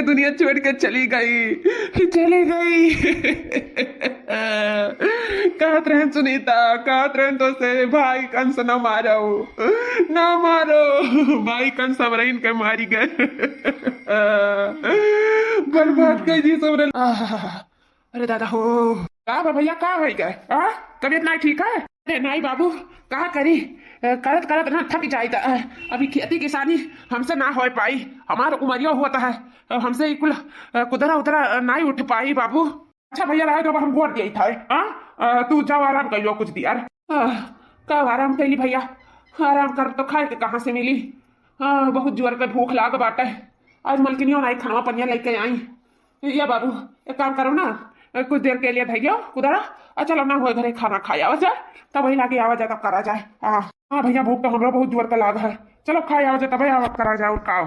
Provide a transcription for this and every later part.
दुनिया छोड़ के चली गई, चली गई। कहत रहे सुनीता, कहत रहे तो से भाई कंस न मारो, न मारो, भाई कंस सबरइन के मारी गए। बर्बाद कर दी सबरन। अरे दादा हो, का भैया का हो गए? तबीयत नहीं ठीक है? अरे नहीं बाबू, कहा करी, करत करत ना थक जाए। अभी खेती किसानी हमसे ना हो पाई, हमारा उमरिया होता है, हमसे कुल कुदरा उतरा नहीं उठ पाई बाबू। अच्छा भैया रहे तो हम वोट दिया था। तू जाओ आराम कर लो कुछ दिया। कब आराम कैली भैया? आराम कर तो खाए के कहाँ से मिली? बहुत जोर के भूख लाग बाटे। आज मलकिनियों नहीं खाना पनिया लेके आई। या बाबू एक काम करो ना, कुछ देर के लिए भैया कुदरा चलो ना हो घरे खाना खाया आवा जाए, तब वही लागे आवा जाए तब करा जाए। हाँ भैया भूख तो हमरा बहुत जोर का लाग है, चलो खाए आवा जाए तब आवा करा जाए। उठाओ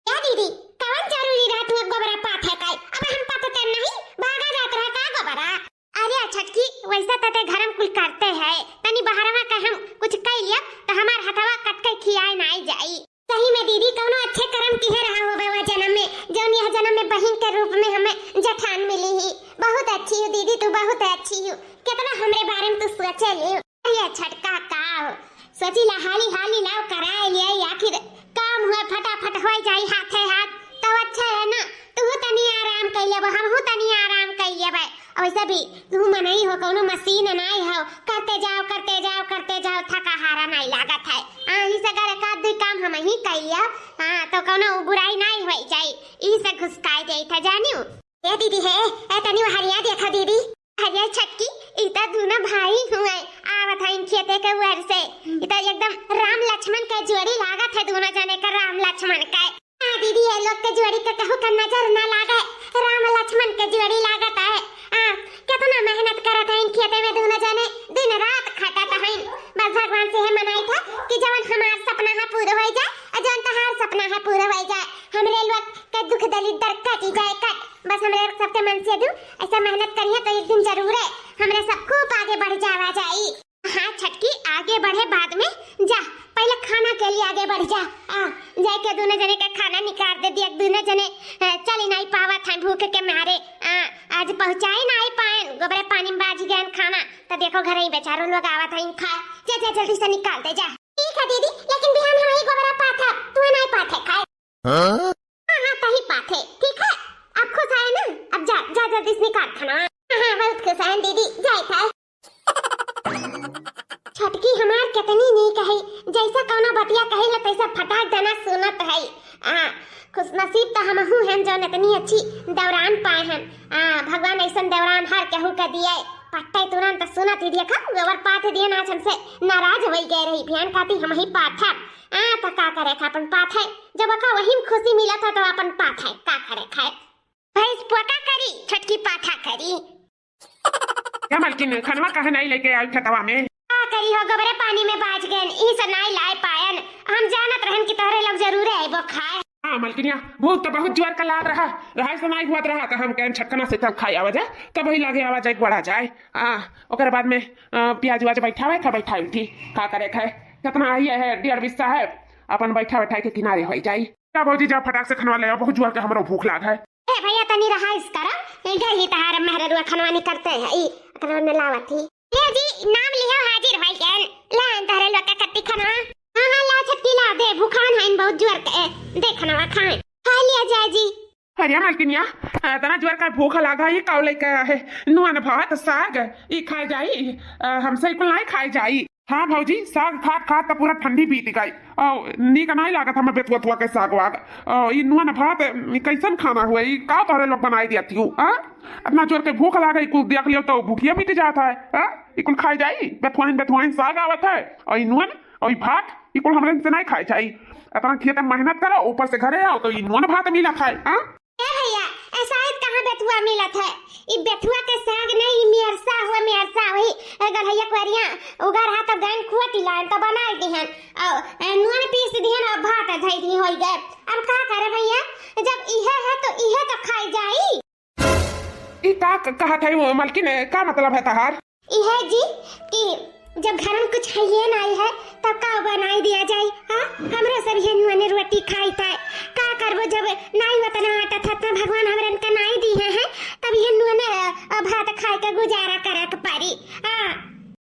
क्या दीदी कौन जरूरी रहा तू गोबरा पात है काय? अब हम पात कर नहीं भागा जात रहा का गोबरा? अरे छटकी वैसा तते घर में कुल करते हैं, तनी बहरवा का हम कुछ कह लिया तो हमार हथवा कट के खियाए ना जाई। सही में दीदी कौनो अच्छे कर्म किए रहा होबे वा जन्म में, जौन यह जन्म में बहन के रूप में हमें जठान मिली ही। बहुत अच्छी हो दीदी, तू बहुत अच्छी हो। कितना हमरे बारे में तू सोचे ले। ये छटका का सोची ला हाली हाली लाओ कराए लिए, आखिर काम हुआ फटाफट हो जाई हाथे हाथ, तो अच्छा है ना। तू तनी आराम कर ले, हम हूं तनी आराम कर ले भाई। वैसे भी तू मनई हो, कोनो मशीन नहीं हो, करते जाओ करते जाओ करते जाओ, थका हारा नहीं लागत है। ही से करे का दो काम हम ही कर लिया, तो कोनो बुराई नहीं होई जाई, ई से घुसकाई जाई था जानियो। ए दीदी है ए तनी हरिया देखा दीदी, हरिया छटकी इता दोनों भाई हुए आवत है खेते के वर से। इता एकदम राम लक्ष्मण के जोड़ी लागत है, दोनों जने का राम लक्ष्मण का। दीदी ये लोग के जोड़ी का कहू का नजर ना लागे, राम लक्ष्मण के जोड़ी लागत है। कितना मेहनत करत है इन खेते में दोनों जने, दिन रात खटत है। बस भगवान से है मनाई था कि जवन हमार सपना है पूरा हो जाए, जवन तहार सपना है पूरा हो जाए, हमरे लोग के दुख दलित दर कट जाए कट। बस हमरे सबके मन से दू ऐसा मेहनत करिए तो एक दिन जरूर है हमरे सब खूब आगे बढ़ जावा जाई। हाँ छटकी आगे बढ़े बाद में जा, पहले खाना के लिए आगे बढ़ जा। जाके दोनों जने का खाना निकाल दे दिया, दोनों जने चल नहीं पावा था भूख के मारे। आज पहुंचाई नहीं पाए, गोबरे पानी में बाजी गए खाना, तो देखो घर ही बेचारों लोग आवा था खा। जा जा जल्दी से निकाल दे जा। ठीक है दीदी, लेकिन बिहान हम ही गोबरा पाथा, तू नहीं पाथे खाए। हाँ तही पाथे, ठीक है। अब खुश आए ना, अब जा जा जल्दी से निकाल खाना। हाँ बहुत खुश आए दीदी, जाए था। छटकी हमार कितनी नहीं कही, जैसा कौनो बतिया कही ला तैसा फटाक देना सुनत है। खुश नसीब तो हम हूँ हैं जो इतनी अच्छी दौरान पाए हैं। भगवान ऐसा दौरान हर कहू का दिए, पट्टे तुरंत सुनत ही देखा गोबर पाथ दिए ना, हमसे नाराज हो गए रही भियान खाती हम ही पाथा। तो का करे खा अपन पाथ है, जब का वही में खुशी मिला था तो अपन पाथ है का करे खाए। भैंस पोका करी छटकी पाथा करी। क्या मलकिन खनवा कहे नहीं लेके आई खतवा में? करी हो गोबरे पानी में बाज गए, ई से नहीं लाए पायन। हम जानत रहन कि तोहरे लोग जरूर है वो खाए। हाँ मलकिनिया भूख तो बहुत जोर का लाग रहा से नहीं हुआ रहा, तो हम कहें छटकना से तब खाई आवा जाए, तब वही लागे आवा जाए बढ़ा जाए। ओकर बाद में प्याज व्याज बैठावे खा बैठा उठी खा करे खाए, कितना आई है 1.5 बिस्सा है, अपन बैठा बैठा के किनारे हो जाए। क्या भौजी जाओ फटाक से खनवा ले, बहुत जोर के हमारा भूख लाग है। ए भैया तनी रहा इस करा इधर ही तहार महररुआ खनवानी करते हैं ई अकल में लावत ही। ले जी नाम लियो हाजिर भाई जान, ला तहरे लोग का कट्टी खनवा। हां ला छटकी ला दे, भूखान है बहुत जोर के, दे खनवा खाए खा लिया जाए जी। अरे मलकिनिया तना जोर का भूख लागा, ये काव लेके है नुआन भात साग ई खा जाई, हमसे कुल नहीं खाई जाई। हाँ भौजी साग खात खात तो पूरा ठंडी बीत गई, नीक नहीं लागत हमें बेतुआ के साग वाग। ई नुआन भात कैसन खाना हुआ, ई का तोरे लोग बनाई दिया थी। इतना जोर के भूख लागे, कुछ देख लियो तो भूखिया मिट जाता है। इकुल खाई जाई, बेथुआइन साग आवत है, और ई नुआन और ई भात इकुल हमरे से नहीं खाई जाई। इतना खेत में मेहनत करो ऊपर से घरे आओ तो ई नुआन भात मिला खाए। ए भैया ऐसा कहाँ बेथुआ मिलत है, ई बेथुआ के साग नहीं मेरसा हुआ, मेरसा वही अगर हैया क्वरिया उगर हाथ तब गान खुआती लान तो बना दिहन और नुआन पीस दिहन और भात धई दी होई गए। अब का करे भैया, जब इहे है तो इहे तो खाई जाई। ई का कहा था वो मलकिन, का मतलब है तहार? इहे जी कि जब घर में कुछ है नहीं है तब का बनाई दिया जाए। हां हमरा सब ये नुआन रोटी खाई था, का करबो जब नहीं वतना आटा था तो भगवान हमरन का नहीं दी है तब ये नुने भात खाए के गुजारा करे के पड़ी। हां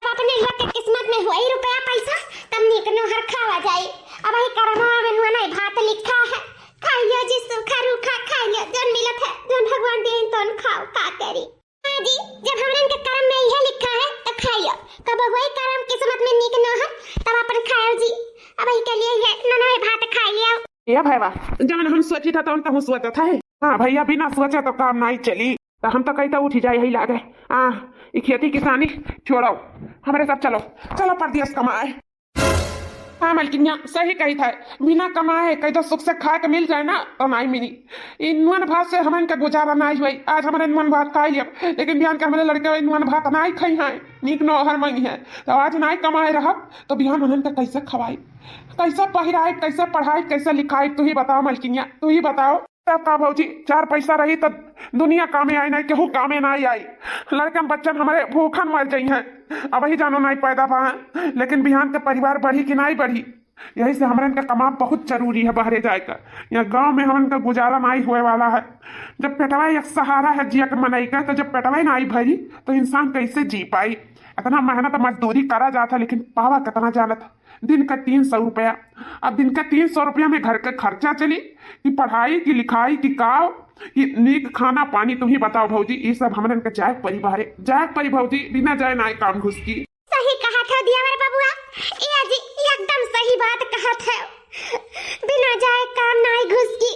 अपने लोग के किस्मत में हुई रुपया पैसा तब निक नो हर खावा जाई। अब ही कर्मवा में नुने भात लिखा है खाइयो जी सूखा रूखा खाइयो जोन मिलत है जोन भगवान दे तोन खाओ का करी। हां जी जब हमरन के कर्म में यह लिखा है तो खाइयो कब वही कर्म किस्मत में निक न है तब अपन खाओ जी। अब ही के लिए ये ननवे भात खा लिया। ये भैया जब हम सोची था तो हम सोचा था। हाँ भैया बिना सोचा तो काम नहीं चली तो हम तो कही तो उठ जाए यही लागे। ये खेती किसानी छोड़ो हमारे साथ चलो चलो परदेश कमाए। हाँ मलकिनिया सही कही था बिना कमाए कहीं तो सुख से खा के मिल जाए ना तो नहीं मिली। इन नुन भात से हमारे का गुजारा नहीं हुई। आज हमारे नुन भात खा लिया लेकिन बिहान के हमारे लड़के नुन भात नहीं खाई है नीक नो हर मंगी है तो आज नहीं कमाए रहा तो बिहान उन्हें का कैसे खवाई कैसे पहिराए कैसे पढ़ाई कैसे लिखाई तू ही बताओ मलकिनिया तू ही बताओ। तब का भौजी चार पैसा रही तो दुनिया कामे आई नहीं केहू कामे नहीं आई। लड़कन बच्चन हमारे भूखन मर जाई हैं अब ही जानो नहीं पैदा पाए लेकिन बिहान के परिवार बढ़ी कि नहीं बढ़ी। यही से हमरन का कमा बहुत जरूरी है बाहरे जाकर। यहाँ गांव में हमन का गुजारा नहीं हुए वाला है। जब पेटवा एक सहारा है जिया के मनई का तो जब पेटवा नहीं भरी तो इंसान कैसे जी पाई। इतना मेहनत मजदूरी करा जाता लेकिन पावा कितना जानत दिन का 300 रुपया। अब दिन का 300 रुपया में घर का खर्चा चली कि पढ़ाई की लिखाई की काव कि नीक खाना पानी तुम ही बताओ भौजी। ये सब हमरन का जाए परिवार जाए परी भौजी बिना जाए ना काम घुस की। सही कहा था दियावर बबुआ ये जी एकदम सही बात कहा था बिना जाए काम नहीं घुस की।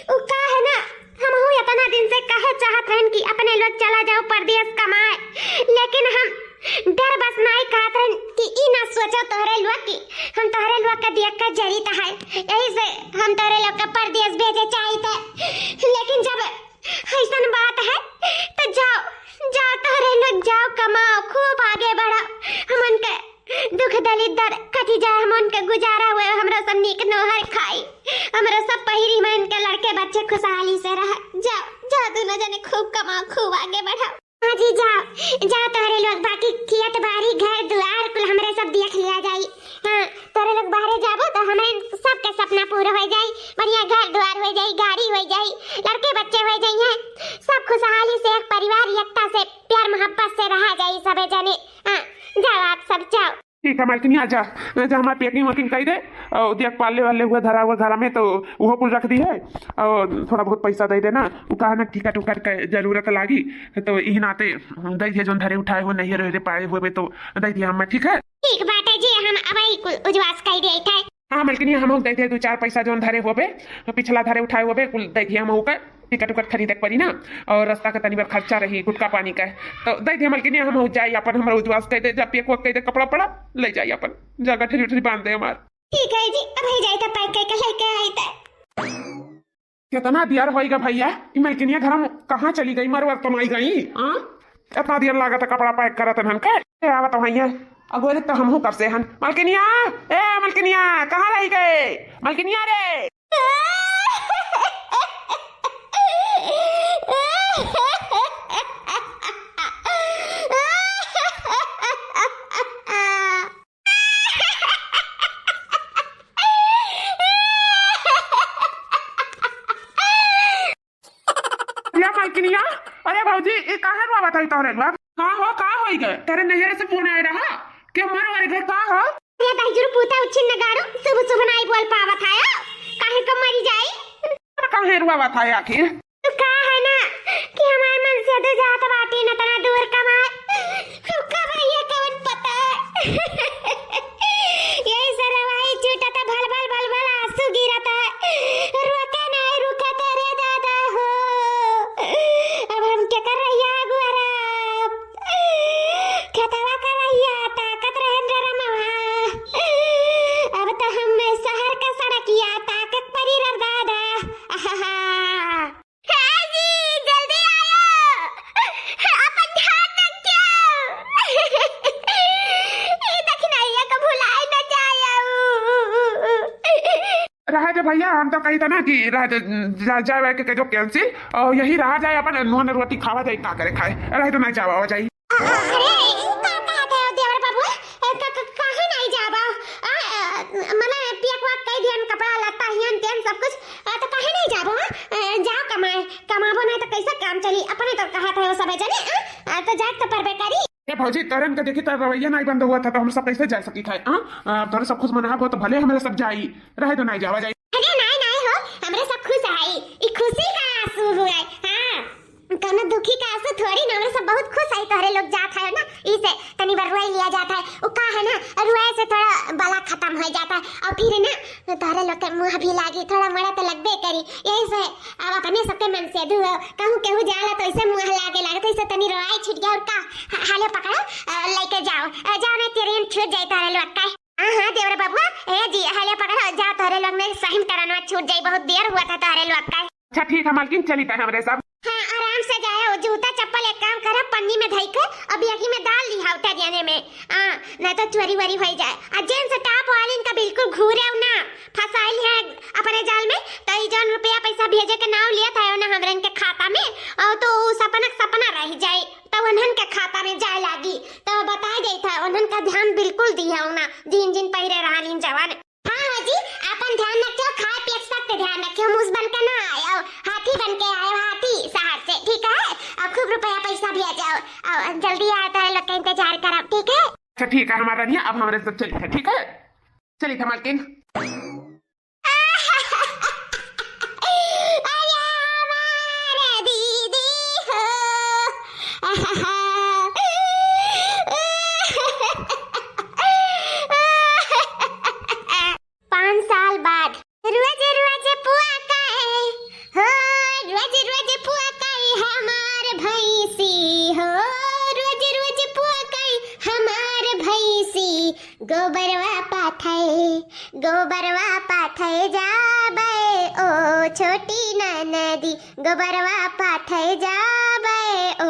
उ का है ना हम हो इतना दिन से कहे चाहत रहन कि अपने लोग चला जाओ परदेश कमाए लेकिन हम डर बस नहीं कहत रहन कि ई ना सोचो तोहरे लोग की हम तोहरे लोग का देख कर जरित है यही से हम तोहरे लोग का परदेश भेजे चाहिए। लेकिन जब ऐसन बात है तो जाओ जाओ तोहरे लोग जाओ कमाओ खूब आगे बढ़ो हमन के दुख दलित दर कटी जाए हमन के गुजारा हुए हमरा सब नीक नोहर खाई हमरा सब पहिरी में इनके लड़के बच्चे खुशहाली से रह। जाओ जाओ दोनों जने खूब कमाओ खूब आगे बढ़ो। हाँ जी जाओ जाओ तोहरे लोग बाकी खेत बाड़ी घर द्वार कुल हमरे सब देख लिया जाई। हाँ तोहरे लोग बाहरे जाबो तो हमें सबके सपना पूरा हो जाई बढ़िया घर द्वार हो जाई गाड़ी हो जाई लड़के बच्चे हो जाई हैं सब खुशहाली से एक परिवार एकता से प्यार मोहब्बत से रहा जाई सबे जने। हाँ जाओ आप सब जाओ। ठीक है मालकिनी आजा हमारे पैकिंग वैकिंग कर दे और देख पाले वाले हुए धरा हुआ घर में तो वो कुल रख दी है और थोड़ा बहुत पैसा दे देना वो कहा ना टिकट उकट के जरूरत लागी तो यही नाते दे दिए जो धरे उठाए हुए नहीं रहे पाए हुए तो दे दिया हम ठीक है। ठीक बात है जी हम अब उजवास कर दे थे। हाँ मलकिनी हम दे दे 2-4 पैसा जो धरे हुए पिछला धरे उठाए हुए कुल दे दिए हम होकर टिकट उकट खरीदे पड़ी ना और रास्ता का तनी बार खर्चा रही गुटका पानी का तो दे दिए मलकिनी हम हो जाए अपन हमारा उजवास कह दे जब पेक वक कह दे कपड़ा पड़ा ले जाइए अपन जगह ठरी उठरी बांध दे हमार। ठीक है जी अब ही जाए तो पैक करके लेके आई थे। कितना देर होएगा भैया मलकिनिया घर में कहाँ चली गई मरवर तो नहीं गई। इतना देर लगा था कपड़ा पैक करत हन के आवा तो भैया अगोरे तो हम कब से हन मलकिनिया ए मलकिनिया कहाँ रही गए मलकिनिया रे। मलकिनिया अरे भाजी ये कहाँ रुआ बताई तोरे बात हाँ हो कहाँ होई गए तेरे नैहरे से फोन आए रहा के मर वाले घर कहाँ हो ये दाइजुर पूता उछिन नगाड़ो सुबह सुबह नहीं बोल पावत है काहे कम मरी जाई कहाँ रुआ बताई आखिर तो का है ना कि हमारे मन से तो जात बाटी न तना दूर कमाए कब ये कौन पता यही सरवाई छूटता भल भल भल भल आंसू गिरता रोका नहीं रुका तेरे दादा हो अब हम क्या कर रही है गुआरा खेतवा कर रही है ताकत रहन रे रमवा अब तो हम शहर का सड़किया ताकत परी रे दादा भैया हम तो कही था ना कि जाए के जो कैंसिल और यही रहा जाए अपन नून रोटी खावा जाए का करे खाए रहे तो नहीं जावा हो जाए। कपड़ा लत्ता हियन तेन सब कुछ तो कहे नहीं जाबो जाओ कमाए कमाबो नहीं तो कैसे काम चली अपने तो कहा था वो सब जने तो जाए तो परबे करी ए भौजी तरन के देखी तर रवैया नहीं बंद हुआ था तो हम सब कैसे जा सकी थे तोरे सब खुश मना हो तो भले हमें सब जाई रहे तो नहीं जावा जाई। अरे नहीं नहीं हो हमरे सब खुश है ई खुशी का आंसू हुए हां कौनो दुखी का आंसू थोड़ी ना हमरे सब बहुत खुश है तोरे लोग जात है ना इसे तनी बार रुआई लिया जाता है वो का है ना रुआई से थोड़ा बला खत्म हो जाता है और फिर ना तोरे लोग के मुंह भी लागी थोड़ा मोड़ा तो लगबे करी यही से अब अपने सबके मन से दू कहूं केहू जाला तो ऐसे मुंह लागे तो ऐसे तनी रुआई छूट गया और का हाले पकड़ो लेके जाओ जाओ ना तेरे छूट जाए तोरे लोग का हाँ देवर बाबू ए जी हाले पकड़ो जाओ तोरे लोग में सही कराना छूट जाए बहुत देर हुआ था तोरे लोग का। अच्छा ठीक है मालकिन चली था हमरे सब हाँ आराम से जाओ जूता चप्पल एक काम करो पन्नी में धई के अभी अगी में डाल दी उठा जाने में नहीं तो चोरी वरी हो जाए और जेंट्स टॉप वालिन का बिल्कुल घूरे ना फसाइल है अपने जाल में तो ई जन रुपया पैसा भेजे के नाव लिया था ना हमरन के खाता में और तो सपना रह जाए तो उन्हन के खाता में जाए लागी तो बता गई था उन्हन का ध्यान बिल्कुल दिया ना जिन जिन पहिरे रहालीन जवान। हाँ जी अपन ध्यान रखियो खाए पिए सकते ध्यान रखियो मुंह बन के ना आयो हाथी बन के आयो हाथी शहर से ठीक है अब खूब रुपया पैसा भी आ जाओ और जल्दी आता है लोग का इंतजार करो ठीक है। अच्छा ठीक है हमारा नहीं अब हमारे सब चली था ठीक है चली था मालकिन। अरे हमारे दीदी हो 5 साल बाद रोज रोज पुआ काए हो रोज रोज पुआ काए हमार भैंसी हो रोज रोज पुआ काए हमार भैंसी गोबरवा पाथे जाबे ओ छोटी ननदी गोबरवा पाथे जाबे ओ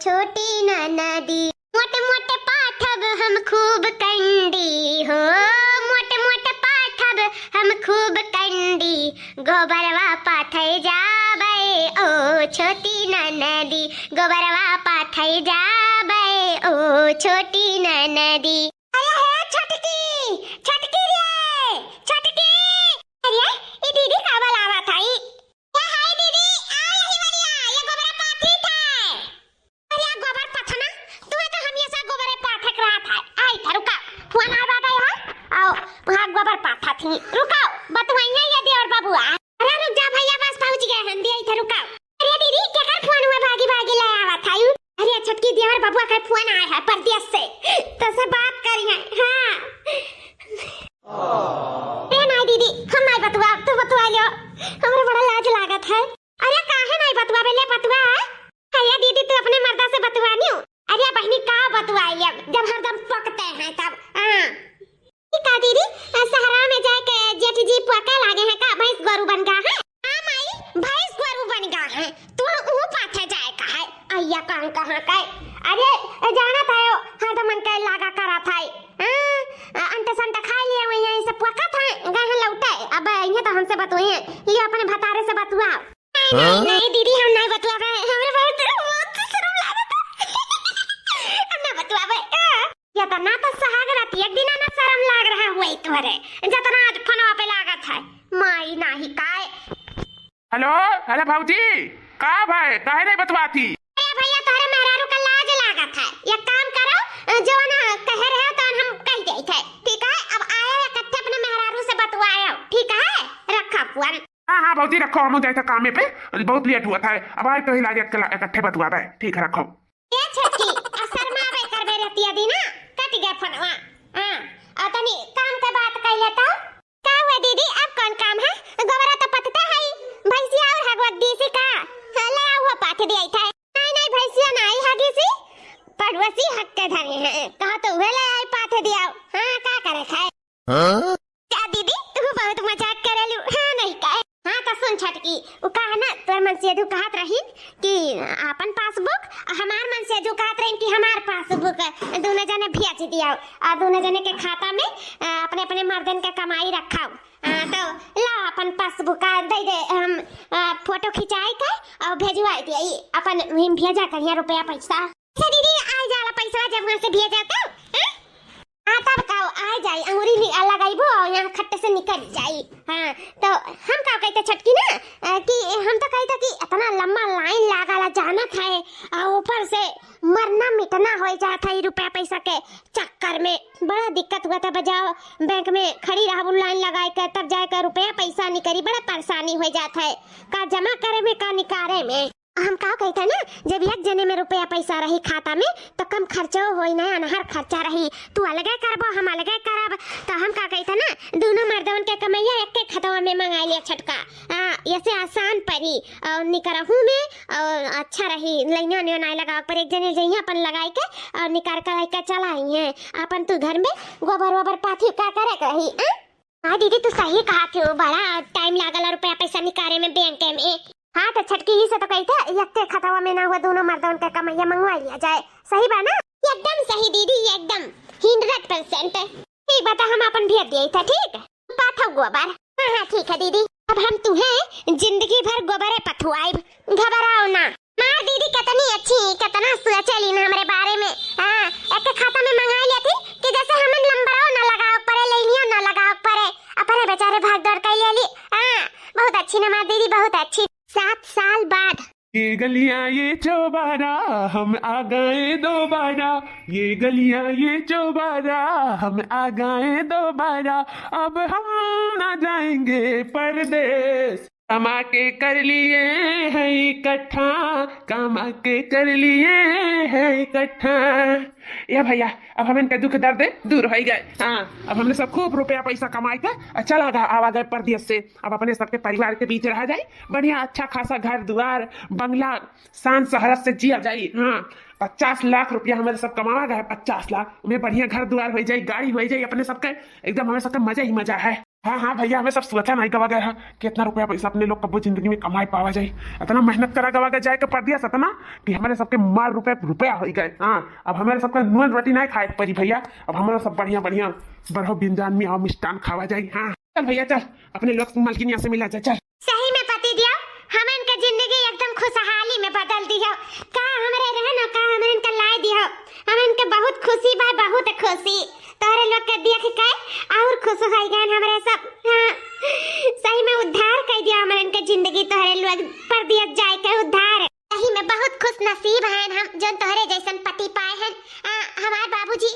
छोटी ननदी मोटे मोटे पाठब हम खूब कंडी हो मोटे मोटे पाठब हम खूब कंडी गोबरवा पाथे जाबे ओ छोटी ननदी गोबरवा पाथे जाबे ओ छोटी ननदी। अरे है छटकी रे छटकी अरे ये दीदी का बुलावा था ये हाय दीदी आ यही वाली ये गोबर पाथी था अरे गोबर पाथना तू तो हमेशा गोबर पाथक रहा था आई था रुका फोन आ रहा है आओ वहां गोबर पाथा थी रुको बतवाइए ये देवर बाबू अरे रुक जा भैया बस पहुंच गए हम दे इधर रुका अरे दीदी क्या कर फोन हुआ भागी भागी ले आवा था अरे छटकी देवर बाबू का फोन आया है परदेश से तो से बात करिए हां ए नहीं दीदी हम नहीं बतवा तू बतवा लो हमरा बड़ा लाज लागत है अरे काहे नहीं बतवा बेले बतवा है दीदी तू अपने मर्दा से बतवानी अरे बहनी का बतवाई जब हरदम पकते हैं तब हां का दीदी सहारा में जाके जेठ जी पका लागे हैं का भैंस गोरू बन गया है हां माई भैंस गोरू बन गया है तू वो पाथे जाए का है अय्या कहां का अरे जाना था हरदम मन के लागा करा था अंत संत खा लिए वही यहीं से पका था गहन लौटे अब ये तो हमसे बतवाइए ये अपने भतारे से बतवा नहीं दीदी हम नहीं बतवा हमरे बहुत शर्म लागत हम ना बतवावे या तो ना तो सहाग राती एक दिन ना शर्म लाग रहा हुई तोरे जतना आज फोनवा पे लागत है माई नाही काय। हेलो हेलो भौजी का भाई काहे नहीं बतवाती अरे भैया तोरे मेहरारू का लाज लागत है एक काम करो जो ना कह रहे हो तो हम कह गए थे ठीक है अब आए इकट्ठे अपने मेहरारू से बतवाओ ठीक है रखा फोन हाँ भौजी रखो हम जाए कामे पे बहुत लेट हुआ था अब आए तो ही लागे इकट्ठे बतवा ठीक है रखो ए छटकी असर में आवे करबे रहती है दीना कट गया फोनवा हां और तनी काम के बात कह लेता का हुआ दीदी अब कौन काम है गोबरा तो पतता है भैंसिया और हगवत देसी का ले आओ पाथे दे था नहीं भैंसिया नहीं हगी सी पड़ोसी हक के धरे हैं कहा तो वे ले आई पाथे दिया हां का करे खाए हां क्या दीदी तू बहुत मजाक करेलू हां नहीं का हां तो सुन छटकी उ कहा ना तोर मन से दू कहत रही कि अपन पासबुक हमार मन से दू कहत रही कि हमार पासबुक दोनों जने भेज दिया और दोनों जने के खाता में अपने अपने मर्दन का कमाई रखाओ तो ला अपन पासबुक दे दे हम फोटो खिंचाई के और भेजवा दिए अपन भेजा करिए रुपया पैसा दीदी आ जाला पैसा जब वहां से भेजा तो हां तब का आ जाई अंगूरी लगाइबो और यहाँ खट्टे से निकल जाई। हाँ तो हम का कहते छटकी ना कि हम तो कहते कि इतना लंबा लाइन लगाला जाना था और ऊपर से मरना मिटना हो जाता है रुपया पैसा के चक्कर में। बड़ा दिक्कत हुआ था, बजाओ बैंक में खड़ी रहा लाइन लगाए कर तब जाकर रुपया पैसा निकली, बड़ा परेशानी हो जाता है का जमा करे में का निकारे में। हम का कहते ना जब एक जने में रुपया पैसा रही खाता में तो कम खर्चो होई ना, अनहर खर्चा रही, तू अलगे करबो हम अलगे करब। तो हम का कहते ना दोनों मर्दवन के कमैया एक के खतवा में मंगा लिया छटका, ऐसे आसान पड़ी और निकरहू में और अच्छा रही। लाइना ने नहीं लगा पर एक जने जइया अपन लगाई के और निकार के चलाई है अपन तू घर में गोबर वोबर पाथी का करे रही। हाँ दीदी तू सही कहा थी, बड़ा टाइम लागल रुपया पैसा निकारे में बैंक में। हाँ तो छटकी ही से तो कहते यक्के खतवा में ना हुआ दोनों मर्दों का कमैया मंगवा लिया जाए। सही बा ना? एकदम सही दीदी, एकदम 100%। ठीक बता हम अपन भेज दिए था, ठीक पाथो गोबर। हाँ ठीक है दीदी, अब हम तुम्हें जिंदगी भर गोबरे पथुआई, घबराओ ना। माँ दीदी कितनी अच्छी कितना सोचली ना हमारे बारे में। हाँ एक खाता में मंगा लिया थी कि जैसे हमें नंबरों ना लगाओ पड़े, लाइनियों ना लगाओ पड़े, अपने बेचारे भाग दौड़ कर ले ली। हाँ बहुत अच्छी ना माँ दीदी, बहुत अच्छी। 7 साल बाद ये गलियां ये चौबारा हम आ गए दोबारा, ये गलियां ये चौबारा हम आ गए दोबारा, अब हम ना जाएंगे परदेस, कमा के कर लिए हैं इकट्ठा, कमा के कर लिए हैं इकट्ठा। ये भैया अब हम इनके दुख दर्द दूर हो गए। हाँ अब हमने सब खूब रुपया पैसा कमाई कर चला गया आवा गए परदेश से, अब अपने सबके परिवार के बीच रह जाए, बढ़िया अच्छा खासा घर द्वार बंगला शान शहरत से जिया जाए। हाँ 50 लाख रुपया हमारे सब कमावा गए, 50 लाख उन्हें बढ़िया घर द्वार हो जाए, गाड़ी हो जाए अपने सबके, एकदम हमें सबका मजा ही मजा है। हाँ हाँ भैया हमें सब सोचा नहीं गवा गया कि इतना रुपया पैसा अपने लोग कबो जिंदगी में कमाई पावा जाए, इतना मेहनत करा गवा गया जाए के परदेश इतना कि हमारे सबके माल रुपया हो गए। हाँ अब हमारे सबका नून रोटी नहीं खाए परी भैया, अब हमारा सब बढ़िया बढ़िया बड़ो बिंदान में और मिष्टान खावा जाए। हाँ चल भैया चल अपने लोग मालकिन से मिला जाए। चल सही में पति दिया हम इनका जिंदगी एकदम खुशहाली में बदल दिया, का हमारे रहना का हम इनका लाई दिया, हम इनके बहुत खुशी बा, बहुत खुशी तोरे लोग के देख के और खुश हो गए हमारे सब। हाँ सही में उद्धार कर दिया हमारे इनके जिंदगी, तोरे लोग पर दिया जाए के उद्धार। सही में बहुत खुश नसीब हैं हम जो तोहरे जैसन पति पाए हैं। हमारे बाबूजी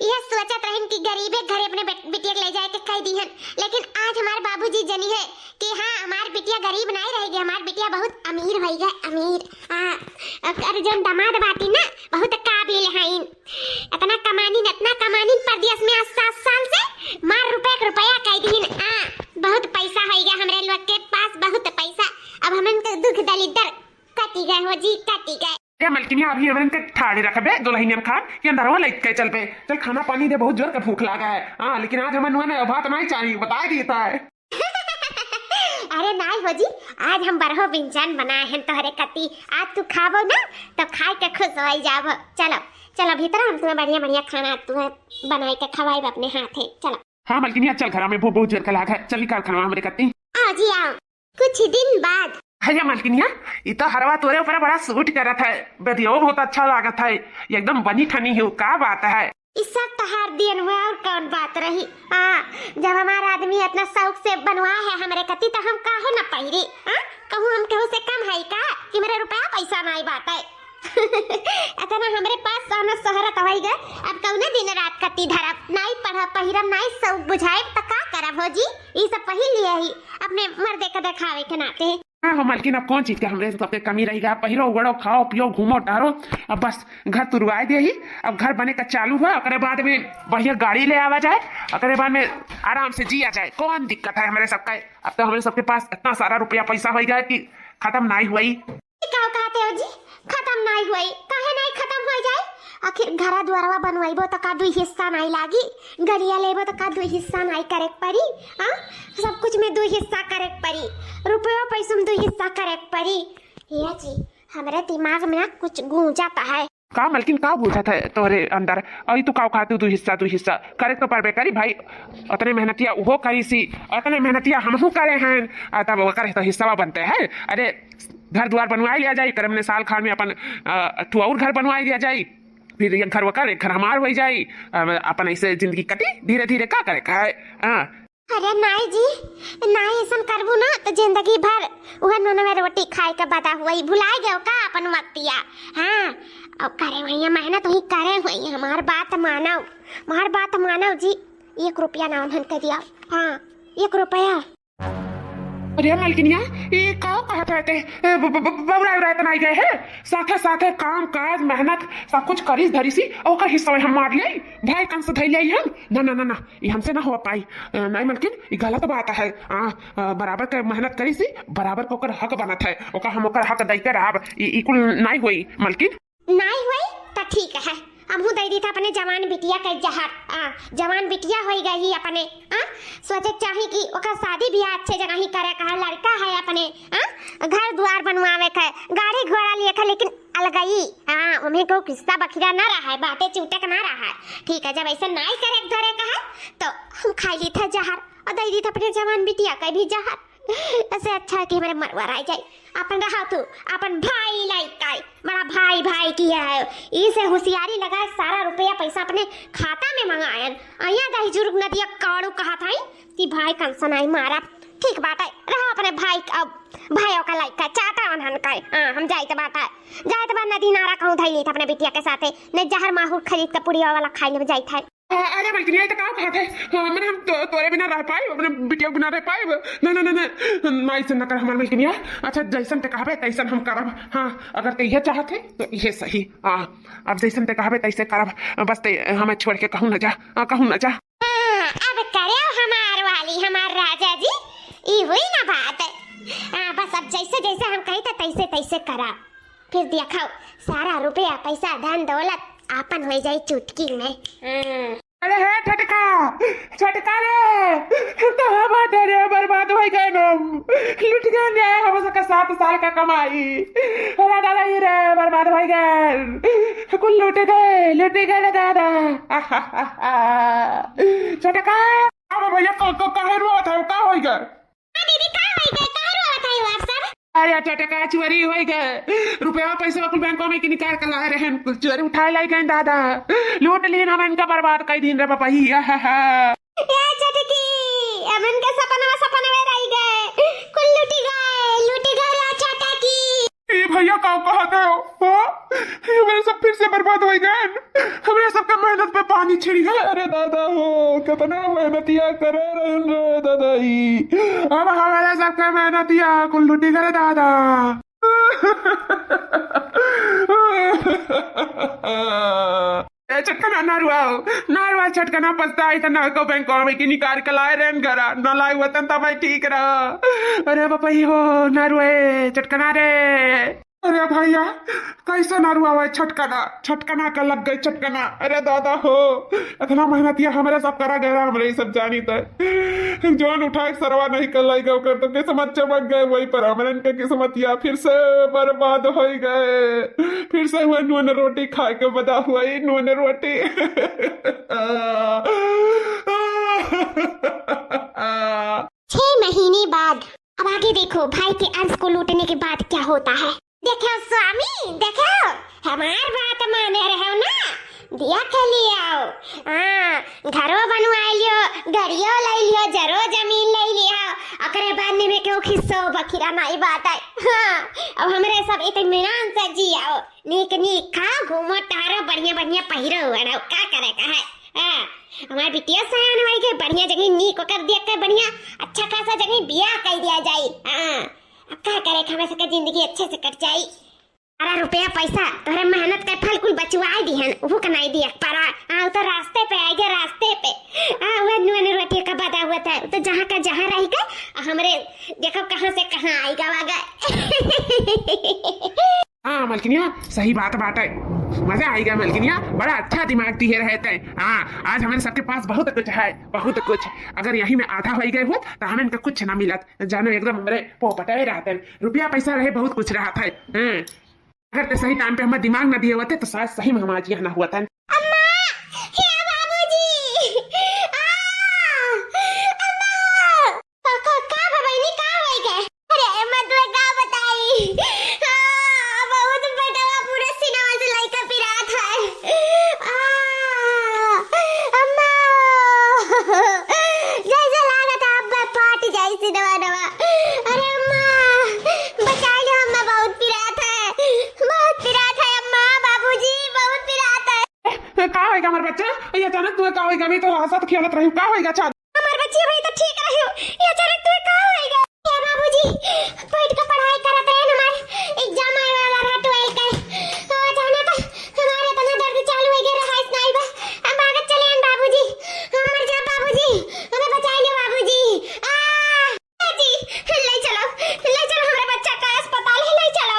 यह सोचत रहन कि गरीबे घरे अपने बिटिया ले जाए के कह दी हैं, लेकिन आज हमारे बाबूजी जनी है कि हाँ हमारी बिटिया गरीब नहीं रहेगी, हमारी बिटिया बहुत अमीर हो गई, अमीर। और जो दामाद बाटी ना बहुत काबिल हैं, इतना कमानी परदेश में 7 साल से मार रुपया कह दी हैं। बहुत पैसा हो गया हमारे लोग के पास, बहुत पैसा। अब हम इनका दुख दलिदर कटी गए हो जी, कटी गए। ये मलकिनिया अभी हमन के ठाड़े रखबे दुल्हनियन खान के अंदरवा लेट के चल पे, चल खाना पानी दे, बहुत जोर के भूख लगा है। हाँ लेकिन आज हमन ने बात नहीं चाहिए बता देता है। अरे नहीं हो जी, आज हम बरहो व्यंजन बनाए हैं तोहरे कती, आज तू खाबो ना तो खाए के खुश हो जाबो। चलो चलो भीतर हम तुम्हें बढ़िया बढ़िया खाना तुम्हें बनाए के खवाई अपने हाथे। चलो हाँ मलकिनिया चल घर में बहुत जोर का लाग है, चल निकाल खाना हमरे कती। आओ जी आओ। कुछ दिन बाद भैया मलकिनिया ये तो हरवा तोरे ऊपर बड़ा सूट करत है, बदियो बहुत अच्छा लागत है, एकदम बनी ठनी है, का बात है? इस सब तहार दिन में और कौन बात रही। जब हमारा आदमी इतना शौक से बनवाया है हमारे कती तो हम काहो ना पहिरी, कहूँ हम कहूँ से कम है का कि मेरे रुपया पैसा नहीं बात है। इतना हमारे पास सोना शहरत हो गए, अब कौने दिन रात कती धरब नहीं पढ़ब पहिरब नहीं सब बुझाए तो का करब हो जी, ये सब पहिर लिए ही अपने मर्दे का दिखावे के नाते। हाँ मलकिन अब कौन चीज के हमरे सबके कमी रहेगा, पहिरो उगड़ो खाओ पियो घूमो टहरो, अब बस घर तुरवाए दे ही, अब घर बने का चालू हुआ, अगले बाद में बढ़िया गाड़ी ले आवा जाए, अगले बाद में आराम से जिया जाए, कौन दिक्कत है हमारे सबका। अब तो हमारे सबके पास इतना सारा रुपया पैसा हो गया कि खत्म नहीं हुई। क्या कहते हो जी खत्म नहीं हुई, काहे नहीं खत्म हो जाए? आखिर घरा द्वारवा बनवाइबो तो का 2 हिस्सा नहीं लागी, गरिया लेबो तो का 2 हिस्सा नहीं करे पड़ी। सब कुछ में 2 हिस्सा करे पड़ी, रुपया पैसा में 2 हिस्सा करे पड़ी। ये जी हमारे दिमाग में कुछ गूंजाता है। का मलकिन का बुझत है तोरे अंदर, अई तू का खाते 2 हिस्सा करे तो परबे करी भाई, उतने मेहनतिया वो करी सी, उतने मेहनतिया हमहू करे हैं, तब वो करे तो हिस्सा बनते हैं। अरे घर द्वार बनवाई लिया जाए, करम ने साल खान में अपन और घर बनवाई दिया जाए, फिर ये घर वकर एक घर हमार हो जाई। अब अपन ऐसे जिंदगी कटी धीरे धीरे का करे का है। हाँ अरे नाई जी, नाई ऐसा करबू ना तो जिंदगी भर वह नून में रोटी खाए के बता हुई भुला गयो का अपन वक्तिया। हाँ अब करे भैया मेहनत ही करे हुई, हमार बात मानव जी। 1 रुपया ना उन्हन के दिया। हाँ 1 रुपया। अरे मालकिनिया ये का कहत रहते बबरा नहीं गए है, साथे साथे काम काज मेहनत सब कुछ करी धरी सी ओकर हिस्सा हम मार ले भाई कंस धै ले हम। ना ना ना ना ये हमसे ना हो पाई। नहीं मालकिन ये गलत बात है। बराबर के मेहनत करी सी बराबर के ओकर हक बनत है, ओकर हम ओकर हक दैते रहब। ई कुल नहीं होई मालकिन। नहीं हुई तो ठीक है, हमहू दे दी था अपने जवान बिटिया के जहर। जवान बिटिया हो गई अपने। सोचे चाहे कि ओकर शादी ब्याह अच्छे जगह ही करे का, लड़का है अपने। घर द्वार बनवावे का, गाड़ी घोड़ा लिए का, लेकिन अलगई। उन्हें को किस्सा बखिरा ना रहा है, बातें चूटक ना रहा है। ठीक है जब ऐसे नहीं करे धरे का है तो हम खाई ली था जहर और दे दी था अपने जवान बिटिया का भी जहर। ऐसे अच्छा है कि हमारे मरवर आ जाए। अपन रहा तू अपन भाई लाइक बड़ा भाई भाई किया है, इसे होशियारी लगाए सारा रुपया पैसा अपने खाता में मंगायन। अया दही जुर्ग नदिया काड़ू कहा था कि भाई कंसन आई मारा। ठीक बात है रहा अपने भाई अब भाइयों का लाइक का चाहता उन्हन का। हम जाए तो बात है, जाए तो बात नदी नारा कहूँ धैली था अपने बिटिया के साथे ने जहर माहौर खरीद के पुड़िया वाला खाई में जाए था। अरे मालकिनिया तो का बात है, मैंने हम तोरे बिना रह पाए, अपने बिटिया बिना रह पाए। ना ना ना ना ना ऐसे न कर हमार मालकिनिया। अच्छा जैसन ते कहबे तैसन हम करब। हाँ अगर ते यह चाहते तो यह सही। अब जैसन ते कहबे तैसे करब, बस ते हमें छोड़ के कहूँ न जा, कहूँ न जा। अब करे हमार वाली हमार राजा जी, ई हुई ना बात। बस अब जैसे जैसे हम कही था तैसे तैसे करा, फिर देखो सारा रुपया पैसा धन दौलत आपन हो जाए चुटकी में। अरे है छटका रे तो हम रे बर्बाद हो गए लुट गए हम सबका 7 साल का कमाई। अरे दादा ये रे बर्बाद हो गए, कुल लुट गए रे दादा। छटका अब भैया कहाँ रुआ था का हो गए? दीदी का हो गए का रुआ था ये सब? अरे छटका चोरी हो गए, रुपया पैसा कुल बैंकों में निकाल कर लाए रहे, चोरी उठाए लाई गए दादा, लूट ली हम इनका बर्बाद कई दिन रे पापा ही। छटकी अमन का सपना में रह गए, कुल लूटी गए छटकी। ये भैया का कहते हो हमारे सब फिर से बर्बाद हो गए, हमारे सबका मेहनत पे पानी छिड़ गया। अरे दादा हो कितना मेहनतिया करे रहे दादा ही, अब हमारे सबका मेहनतिया कुल लुटी गए दादा। चटकना नारुआ चटकना पछता है ना को बैंक में कि निकाल के लाए रेन घरा न लाए वतन तब ठीक रहा। अरे बापा ही हो नारुए चटकना रे। अरे भैया कैसा नारुआ हुआ छटकना का लग गई चटकना। अरे दादा हो इतना मेहनतिया हमारे सब करा गया, हमारे सब जानी था जोन उठा सरवा नहीं कर लाई गए तो किस्मत चमक गए, वही पर हमारे इनके किस्मतिया फिर से बर्बाद हो गए। फिर से हुए नून रोटी खा के बदा हुआ नून रोटी। 6 महीने बाद अब आगे देखो भाई के अंश को लूटने के बाद क्या होता है। देखो स्वामी देखो हमार बात माने रहे हो ना, दिया के लिए आओ घरो बनवा लियो, गरियो ले लियो, जरो जमीन ले लियो, अकरे बाद में क्यों खिस्सो बखिरा नहीं बात है। अब हमरे सब इत्मीनान से जियो, नीक खाओ घूमो टहरो बढ़िया पहिरो वड़ो का करे का है। हमारे बिटिया सयान हो गए, बढ़िया जगह नीक कर दिया के बढ़िया अच्छा खासा जगह बियाह कर दिया जाए। अब क्या करे हमें सबका जिंदगी अच्छे से कट जाए। सारा रुपया पैसा तोरे मेहनत का फल कुल बचवाए दिहन वो कनाई दिया परा। तो रास्ते पे आएगा, रास्ते पे वो नुन रोटी का बता हुआ था तो जहाँ का जहाँ रहेगा हमरे देखो कहाँ से कहाँ आएगा वागा। हाँ मलकिनिया सही बात है, मजा आएगा मलकिनिया, बड़ा अच्छा दिमाग दिए रहते हैं। हाँ आज हमारे सबके पास बहुत कुछ अगर यही में आधा हो गए हो तो हमें इनका कुछ ना मिलत, जानो एकदम हमारे पोपटे रहते हैं, रुपया पैसा रहे बहुत कुछ रहा था। अगर तो सही टाइम पे हमारे दिमाग ना दिए होते तो शायद सही में हमारा जी ना हुआ था। ये अचानक तुम्हें का होगा? मैं तो हंसत खेलत रही, का होगा? अच्छा हमार बच्ची भाई तो ठीक रही हो, ये अचानक तुम्हें का होएगा? क्या बाबूजी बैठ के पढ़ाई करत रहे, हमारे एग्जाम आए वाला रहा 12 का, तो अचानक हमारे तना दर्द चालू हो गया रहा, इतना ही बा हम भागत चले हैं बाबूजी, हम मर जा बाबूजी, हमें बचा लो बाबूजी। जी ले चलो हमारे बच्चा का अस्पताल है, ले चलो।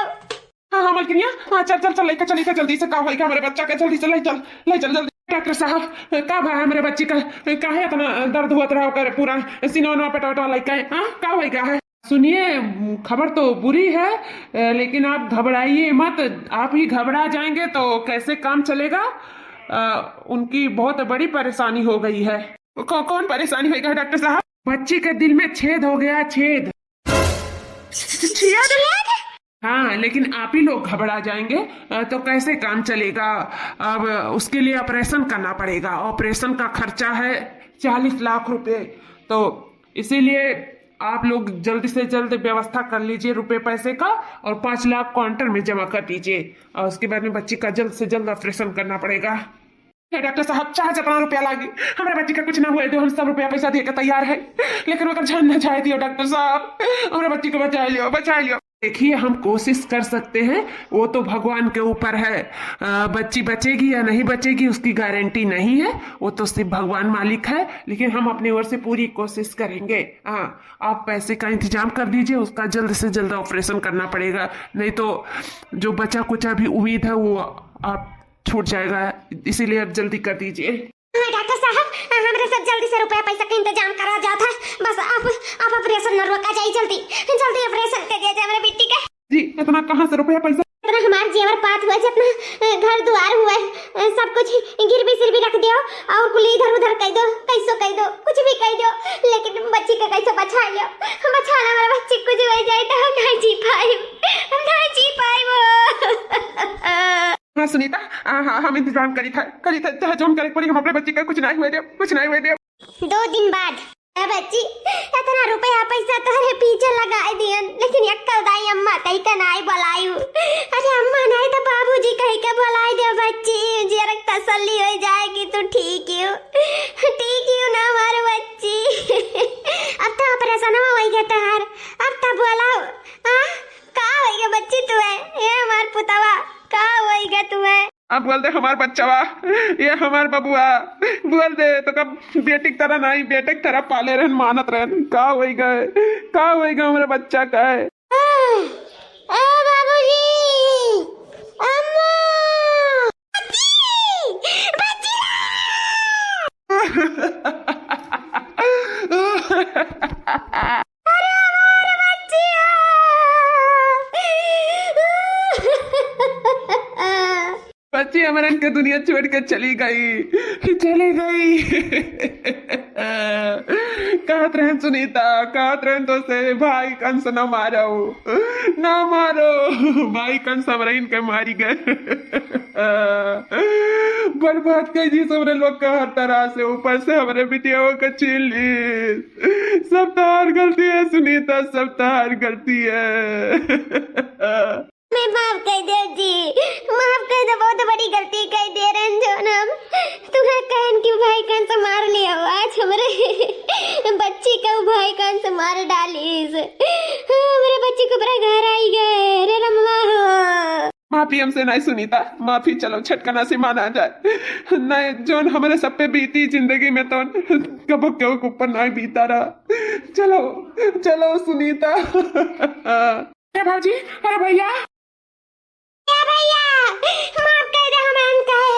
हाँ हाँ मलकिनिया, हाँ चल चल चल लेकर चली जल्दी से, का होगा हमारे बच्चा का? जल्दी से ले चल जल्दी। डॉक्टर साहब का भाई हमारे बच्ची का काहे इतना दर्द हुआ रहा कर, पूरा सीना पेटा लेके? हाँ का होगा है? सुनिए, खबर तो बुरी है, लेकिन आप घबराइए मत। आप ही घबरा जाएंगे तो कैसे काम चलेगा? उनकी बहुत बड़ी परेशानी हो गई है। कौन परेशानी होगा डॉक्टर साहब? बच्ची के दिल में छेद हो गया, छेद। हाँ, लेकिन आप ही लोग घबरा जाएंगे तो कैसे काम चलेगा? अब उसके लिए ऑपरेशन करना पड़ेगा। ऑपरेशन का खर्चा है 40 लाख रुपए, तो इसीलिए आप लोग जल्दी से जल्द व्यवस्था कर लीजिए रुपए पैसे का, और 5 लाख काउंटर में जमा कर दीजिए, और उसके बाद में बच्ची का जल्द से जल्द ऑपरेशन करना पड़ेगा। डॉक्टर साहब चाहे जितना रुपया लागे, हमारे बच्ची का कुछ ना हुए तो हम सब रुपया पैसा देकर तैयार है, लेकिन अगर जान न जाए दियो डॉक्टर साहब, हमारे बच्ची को बचा लियो। देखिए, हम कोशिश कर सकते हैं, वो तो भगवान के ऊपर है। बच्ची बचेगी या नहीं बचेगी उसकी गारंटी नहीं है, वो तो सिर्फ भगवान मालिक है, लेकिन हम अपनी ओर से पूरी कोशिश करेंगे। हाँ, आप पैसे का इंतजाम कर दीजिए, उसका जल्द से जल्द ऑपरेशन करना पड़ेगा, नहीं तो जो बचा कुछ अभी उम्मीद है वो आप छूट जाएगा, इसीलिए आप जल्दी कर दीजिए। डॉक्टर साहब हमारे सब जल्दी से रुपया पैसा का इंतजाम करा जाता है, बस आप ऑपरेशन न रोका जाए, जल्दी ऑपरेशन कर दिया जाए हमारे बेटी का। जी, इतना कहाँ से रुपया पैसा? इतना हमारे जेवर पात हुआ, जितना घर द्वार हुआ है, सब कुछ गिरवी सिरवी रख दियो, और कुल इधर उधर कह दो, कैसो कह दो, कुछ भी कह दो, लेकिन बच्ची का कैसे बचा लो, हमारे बच्ची कुछ हो जाए तो हम नहीं जी पाए वो। हाँ सुनीता, हाँ हम इंतजाम करी था चाहे जो हम करे पड़ी, हम अपने बच्ची का कुछ नहीं हुए दे। 2 दिन बाद बच्ची इतना रुपया पैसा तोहरे पीछे लगाए दियन, लेकिन अक्कल दाई अम्मा कहीं का नहीं बुलायू। अरे अम्मा नहीं तो बाबूजी कहीं का बुलाए दे बच्ची, जरा तसल्ली हो जाएगी तो ठीक ही ना हमारे बच्ची। अब तो ऑपरेशन हो गया तोहर, अब तो बुलाओ। हाँ का होएगा बच्ची तुम्हें? ये हमार पुतवा का होएगा तुम्हें? अब बोल दे हमार बच्चा, ये हमार बबुआ, बोल दे तो कब बेटी की तरह नहीं, बेटे की तरह पाले रहन, मानत रहन। का होएगा हमारे बच्चा का है? बाबूजी, अम्मा, बच्ची हमारे इनके दुनिया छोड़ के चली गई। कहत रहे सुनीता, कहत रहे तो से भाई कंस न मारो, भाई कंस हमारे इनके मारी गए। बर्बाद कर दी सबरे लोग का हर तरह से, ऊपर से हमारे बिटिया का चिल्ली। सब तार गलती है सुनीता, सब तार गलती है। मैं माफ कर दे जी, माफ कर दे, बहुत बड़ी गलती कर दे रहे हैं जो हम तुम्हें कहन की भाई कौन से मार लिया, आज हमारे बच्ची का भाई कौन से मार डाली, हमारे बच्ची को बड़ा घर आई गए रे रम्मा। माफी हमसे नहीं सुनीता, माफी चलो छटकना से माना जाए, नहीं जो हमारे सब पे बीती जिंदगी में तो कबो के ऊपर नहीं बीता रहा। चलो सुनीता। अरे भाजी, अरे भैया, माफ कर दे, हमें कहे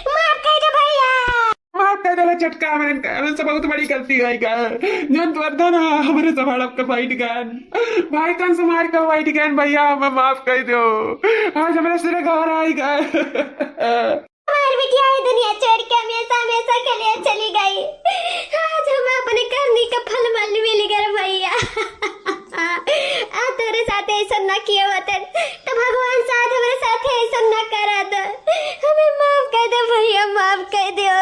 माफ कर दे भैया, माफ कर दे चटका, हमें सब बहुत बड़ी गलती है जन तो ना हमारे सवाल आपका भाई कौन से मार का वाइट गैन भैया, हमें माफ कर दो, आज हमारे सिरे घर आई गए। हमारी बिटिया दुनिया छोड़ के हमेशा के लिए चली गई, आज हमें अपने करनी का फल मिल गया भैया। तेरे साथ ऐसा न किया होता तो भगवान साथ हमारे साथ ऐसा न करा था, हमें माफ कर दो भैया, माफ कर दो।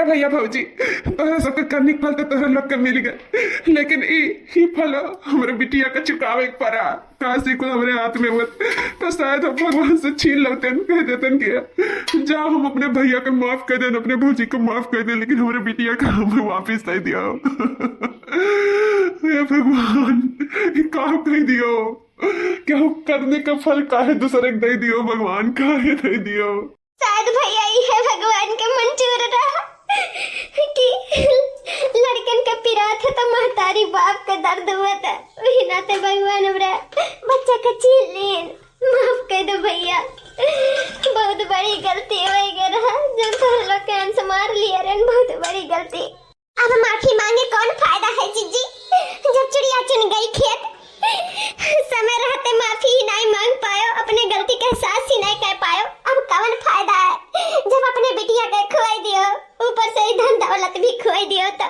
भैया भौजी, तोहरा सबके करने के फल तो तोहरा लोग के मिल गए, लेकिन ई फल हमारे बिटिया का चुकावे के पड़ा। काशी को हमारे हाथ में मत तो शायद हम भगवान से छीन लेते कह देते कि जाओ हम अपने भैया को माफ कर दें, अपने भौजी को माफ कर दें, लेकिन हमारे बिटिया का हमें वापिस नहीं दिया। हे भगवान का कह दियो, क्या करने का फल काहे दूसरे को दे दियो, भगवान काहे दे दियो। शायद भैया ही है भगवान के मंजूर रहा कि लड़कन का पिरात है तो महतारी बाप का दर्द हुआ था, वही नाते भगवान हमरा बच्चा का छीन लेन। माफ कर दो भैया, बहुत बड़ी गलती हो गई रहा जो तुम लोग कान से मार लिया रे, बहुत बड़ी गलती। अब माफी मांगे कौन फायदा है जीजी, जब चिड़िया चुन गई खेत। समय रहते माफी ही नहीं मांग पायो, अपने गलती का एहसास ही नहीं कर पायो, अब कौन फायदा है जब अपने बिटिया के खोई दियो, ऊपर से ही धन दौलत भी खोई दियो। तो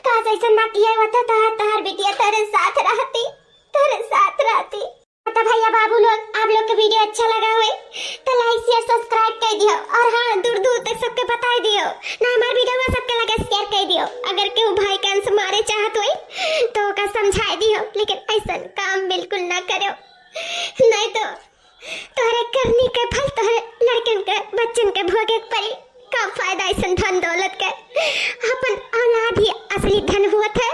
काश ऐसा ना किया होता तो तार बिटिया तेरे साथ रहती। तो भैया बाबू लोग, आप लोग को वीडियो अच्छा लगा हुए तो लाइक शेयर सब्सक्राइब कर दियो, और हाँ दूर दूर तक सबके बता दियो ना, हमारे वीडियो सबके लगे शेयर कर दियो। अगर केहू भाई कान से मारे चाहत हो तो ओका समझा दियो, लेकिन ऐसा काम बिल्कुल ना करो, नहीं तो तोहरे करनी के फल तोहरे लड़कन के बच्चन के भोगे पड़ी। का फायदा ऐसा धन दौलत के, अपन औलाद ही असली धन हुआ था।